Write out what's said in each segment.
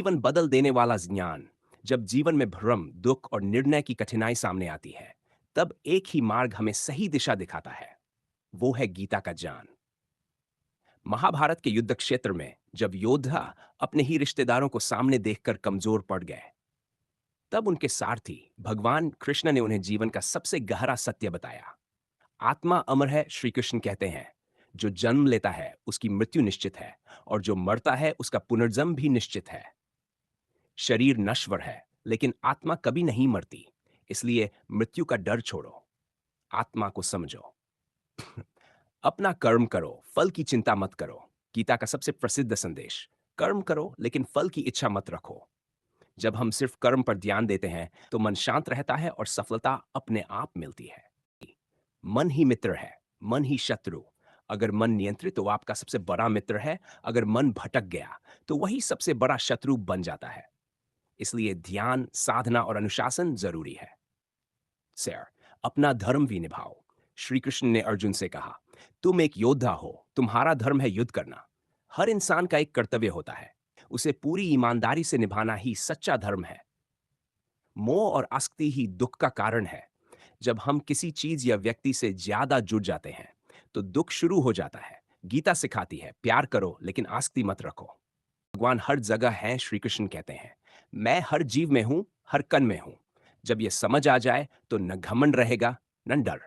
जीवन बदल देने वाला ज्ञान। जब जीवन में भ्रम, दुख और निर्णय की कठिनाई सामने आती है, तब एक ही मार्ग हमें सही दिशा दिखाता है। वो है गीता का ज्ञान। महाभारत के युद्ध क्षेत्र में जब योद्धा अपने ही रिश्तेदारों को सामने देखकर कमजोर पड़ गए, तब उनके सारथी भगवान कृष्ण ने उन्हें जीवन का सबसे गहरा सत्य बताया। आत्मा अमर है, श्री कृष्ण कहते हैं। जो जन्म लेता है उसकी मृत्यु निश्चित है, और जो मरता है उसका पुनर्जन्म भी निश्चित है। शरीर नश्वर है, लेकिन आत्मा कभी नहीं मरती। इसलिए मृत्यु का डर छोड़ो, आत्मा को समझो। अपना कर्म करो, फल की चिंता मत करो। गीता का सबसे प्रसिद्ध संदेश। कर्म करो लेकिन फल की इच्छा मत रखो। जब हम सिर्फ कर्म पर ध्यान देते हैं तो मन शांत रहता है और सफलता अपने आप मिलती है। मन ही मित्र है, मन ही शत्रु। अगर मन नियंत्रित तो वो आपका सबसे बड़ा मित्र है। अगर मन भटक गया तो वही सबसे बड़ा शत्रु बन जाता है। इसलिए ध्यान, साधना और अनुशासन जरूरी है। सर, अपना धर्म भी निभाओ। श्री कृष्ण ने अर्जुन से कहा, तुम एक योद्धा हो, तुम्हारा धर्म है युद्ध करना। हर इंसान का एक कर्तव्य होता है, उसे पूरी ईमानदारी से निभाना ही सच्चा धर्म है। मोह और आसक्ति ही दुख का कारण है। जब हम किसी चीज या व्यक्ति से ज्यादा जुड़ जाते हैं तो दुख शुरू हो जाता है। गीता सिखाती है, प्यार करो लेकिन आसक्ति मत रखो। भगवान हर जगह हैं, श्री कृष्ण कहते हैं, मैं हर जीव में हूं, हर कण में हूं। जब यह समझ आ जाए तो न घमंड रहेगा, न डर।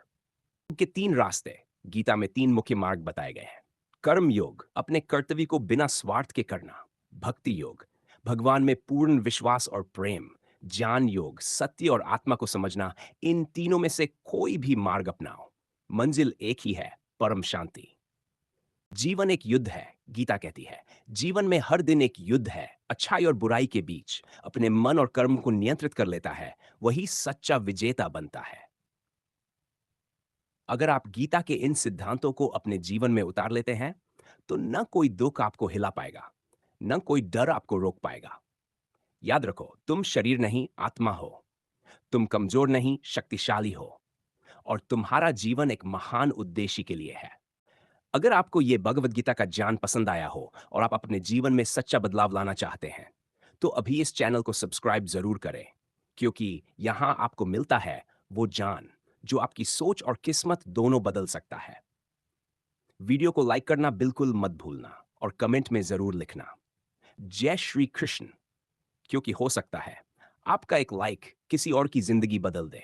के तीन रास्ते। गीता में तीन मुख्य मार्ग बताए गए हैं। कर्म योग, अपने कर्तव्य को बिना स्वार्थ के करना। भक्ति योग, भगवान में पूर्ण विश्वास और प्रेम। ज्ञान योग, सत्य और आत्मा को समझना। इन तीनों में से कोई भी मार्ग अपनाओ, मंजिल एक ही है, परम शांति। जीवन एक युद्ध है, गीता कहती है। जीवन में हर दिन एक युद्ध है, अच्छाई और बुराई के बीच। अपने मन और कर्म को नियंत्रित कर लेता है, वही सच्चा विजेता बनता है। अगर आप गीता के इन सिद्धांतों को अपने जीवन में उतार लेते हैं, तो न कोई दुख आपको हिला पाएगा, न कोई डर आपको रोक पाएगा। याद रखो, तुम शरीर नहीं, आत्मा हो। तुम कमजोर नहीं, शक्तिशाली हो। और तुम्हारा जीवन एक महान उद्देश्य के लिए है। अगर आपको यह भगवद गीता का ज्ञान पसंद आया हो और आप अपने जीवन में सच्चा बदलाव लाना चाहते हैं, तो अभी इस चैनल को सब्सक्राइब जरूर करें, क्योंकि यहां आपको मिलता है वो ज्ञान जो आपकी सोच और किस्मत दोनों बदल सकता है। वीडियो को लाइक करना बिल्कुल मत भूलना और कमेंट में जरूर लिखना, जय श्री कृष्ण। क्योंकि हो सकता है आपका एक लाइक किसी और की जिंदगी बदल दे।